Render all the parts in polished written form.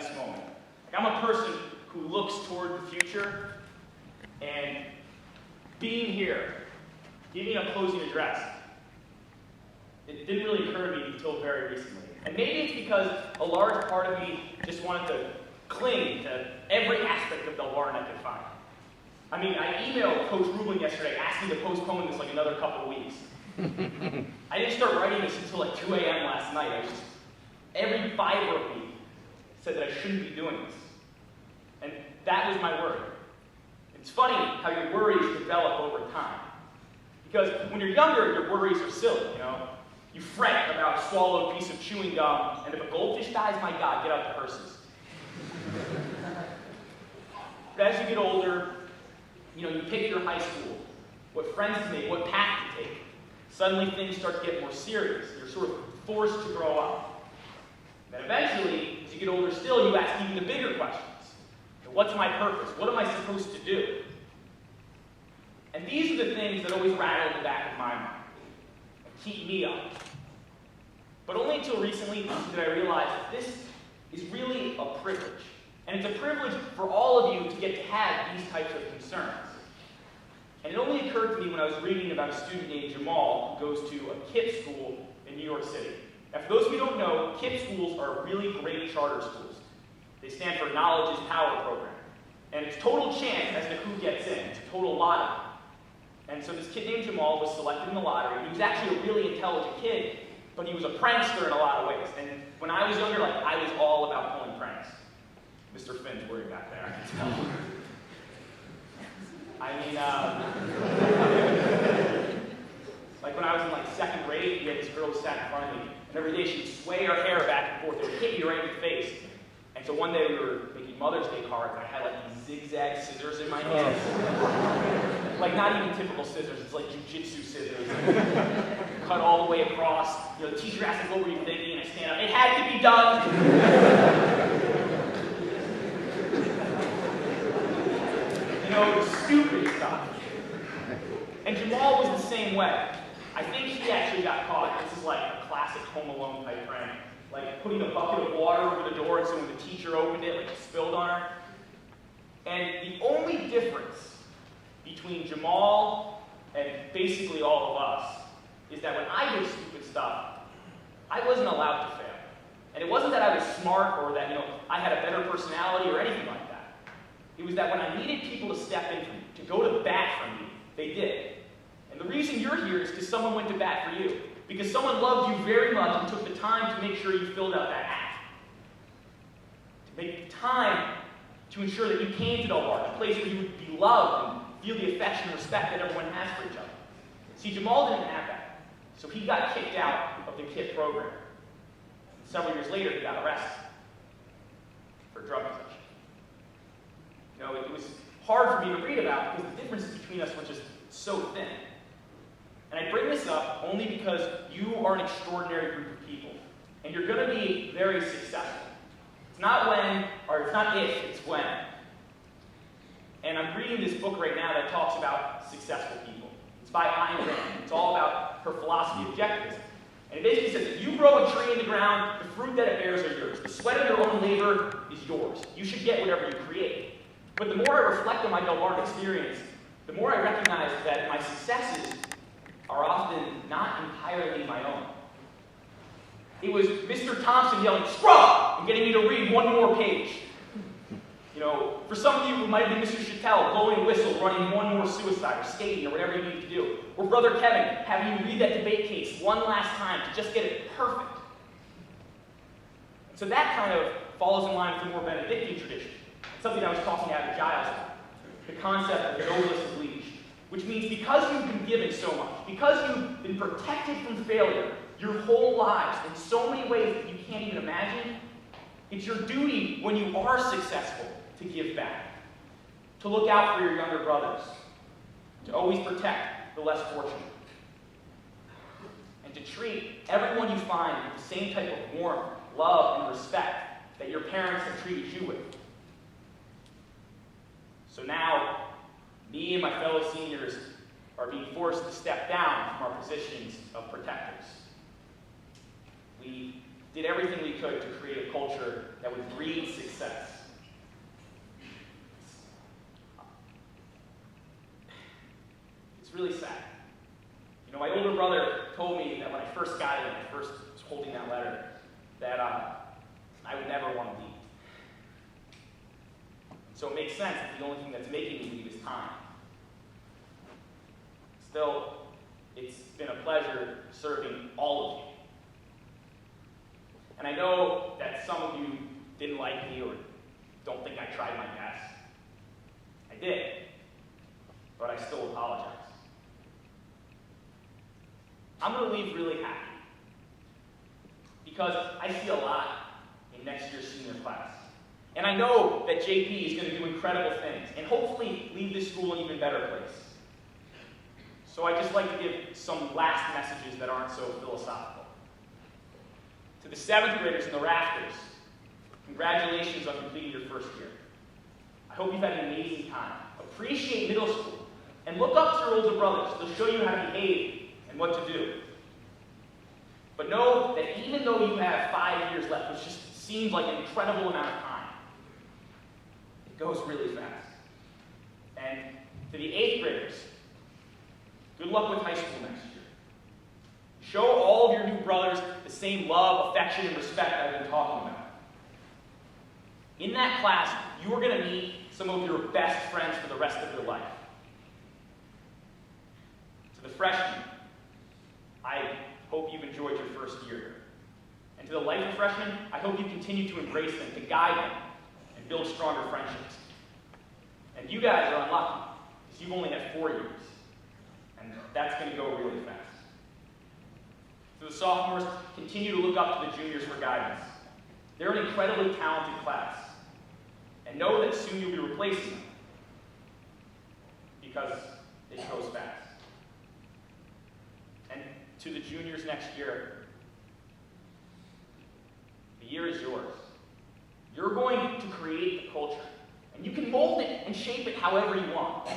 this moment. Like, I'm a person who looks toward the future, and being here, giving a closing address, it didn't really occur to me until very recently. And maybe it's because a large part of me just wanted to cling to every aspect of Del Barton I could find. I mean, I emailed Coach Rublin yesterday asking to postpone this like another couple of weeks. I didn't start writing this until like 2 a.m. last night. Every fiber of me said that I shouldn't be doing this. And that was my worry. It's funny how your worries develop over time. Because when you're younger, your worries are silly, you know? You fret about a swallowed piece of chewing gum, and if a goldfish dies, my God, get out the hearses. But as you get older, you know, you pick your high school, what friends to make, what path to take. Suddenly things start to get more serious. You're sort of forced to grow up. Then eventually, as you get older still, you ask even the bigger questions. What's my purpose? What am I supposed to do? And these are the things that always rattle in the back of my mind and keep me up. But only until recently did I realize that this is really a privilege. And it's a privilege for all of you to get to have these types of concerns. And it only occurred to me when I was reading about a student named Jamal who goes to a KIPP school in New York City. Now, for those of you who don't know, KIPP schools are really great charter schools. They stand for Knowledge is Power program. And it's total chance as to who gets in. It's a total lottery. And so this kid named Jamal was selected in the lottery. He was actually a really intelligent kid, but he was a prankster in a lot of ways. And when I was younger, like, I was all about pulling pranks. Mr. Finn's worried back there, I can tell. I mean, like when I was in like second grade, we had this girl who sat in front of me, and every day she would sway her hair back and forth. It would hit you right in the face. And so one day we were making Mother's Day cards, and I had like these zigzag scissors in my hands. Like not even typical scissors, it's like jujitsu scissors. Cut all the way across. You know, the teacher asked me, what were you thinking? And I stand up, it had to be done. You know, stupid stuff. And Jamal was the same way. I think he actually got caught. This is like a classic Home Alone type prank. Like putting a bucket of water over the door, and so when the teacher opened it, like it spilled on her. And the only difference between Jamal and basically all of us is that when I did stupid stuff, I wasn't allowed to fail. And it wasn't that I was smart or that, you know, I had a better personality or anything like that. It was that when I needed people to step in for me, to go to bat for me, they did. And the reason you're here is because someone went to bat for you. Because someone loved you very much and took the time to make sure you filled out that act. To make the time to ensure that you came to Del Barton, a place where you would be loved and feel the affection and respect that everyone has for each other. See, Jamal didn't have that. So he got kicked out of the KIPP program. And several years later, he got arrested for drug possession. You know, it was hard for me to read about because the differences between us were just so thin. And I bring this up only because you are an extraordinary group of people. And you're going to be very successful. It's not when, or it's not if, it's when. And I'm reading this book right now that talks about successful people. It's by Ayn Rand. It's all about her philosophy of objectivism. And it basically says, if you grow a tree in the ground, the fruit that it bears are yours. The sweat of your own labor is yours. You should get whatever you create. But the more I reflect on my Del Barton experience, the more I recognize that my successes are often not entirely my own. It was Mr. Thompson yelling, "Scrub!" and getting me to read one more page. You know, for some of you, it might have been Mr. Chattel blowing a whistle, running one more suicide, or skating, or whatever you need to do. Or Brother Kevin having you read that debate case one last time to just get it perfect. So that kind of falls in line with the more Benedictine tradition. Something I was talking out of Giles about. The concept of noblesse oblige. Which means because you've been given so much, because you've been protected from failure your whole lives in so many ways that you can't even imagine, it's your duty when you are successful to give back, to look out for your younger brothers, to always protect the less fortunate, and to treat everyone you find with the same type of warmth, love, and respect that your parents have treated you with. So now, me and my fellow seniors are being forced to step down from our positions of protectors. We did everything we could to create a culture that would breed success. It's really sad. You know, my older brother told me that when I first got it, when I first was holding that letter, that I would never want to leave. So it makes sense that the only thing that's making me leave is time. Still, it's been a pleasure serving all of you. And I know that some of you didn't like me or don't think I tried my best. I did, but I still apologize. I'm going to leave really happy because I see a lot in next year's senior class. And I know that JP is going to do incredible things and hopefully leave this school an even better place. So I'd just like to give some last messages that aren't so philosophical. To the 7th graders in the rafters, congratulations on completing your first year. I hope you've had an amazing time. Appreciate middle school and look up to your older brothers. They'll show you how to behave and what to do. But know that even though you have 5 years left, which just seems like an incredible amount of time, it goes really fast. And to the 8th graders, good luck with high school next year. Show all of your new brothers the same love, affection, and respect I've been talking about. In that class, you are going to meet some of your best friends for the rest of your life. To the freshmen, I hope you've enjoyed your first year. And to the life of freshmen, I hope you continue to embrace them, to guide them, and build stronger friendships. And you guys are unlucky, because you've only had 4 years. And that's going to go really fast. To the sophomores, continue to look up to the juniors for guidance. They're an incredibly talented class. And know that soon you'll be replacing them, because it goes fast. And to the juniors next year, the year is yours. You're going to create the culture. And you can mold it and shape it however you want.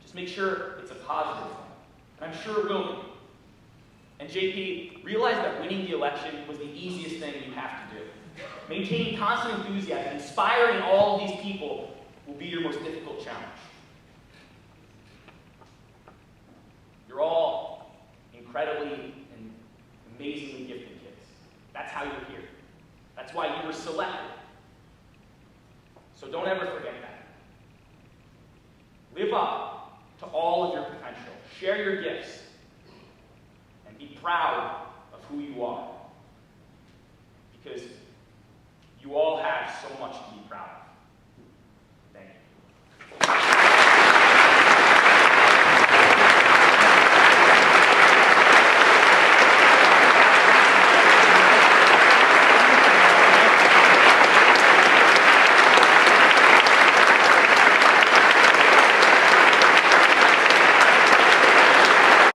Just make sure it's a positive thing. And I'm sure it will be. And JP, realize that winning the election was the easiest thing you have to do. Maintaining constant enthusiasm, inspiring all of these people will be your most difficult challenge. You're all incredibly and amazingly gifted kids. That's how you're here. That's why you were selected. So don't ever forget that. Live up to all of your potential. Share your gifts. And be proud of who you are. Because you all have so much to be proud of.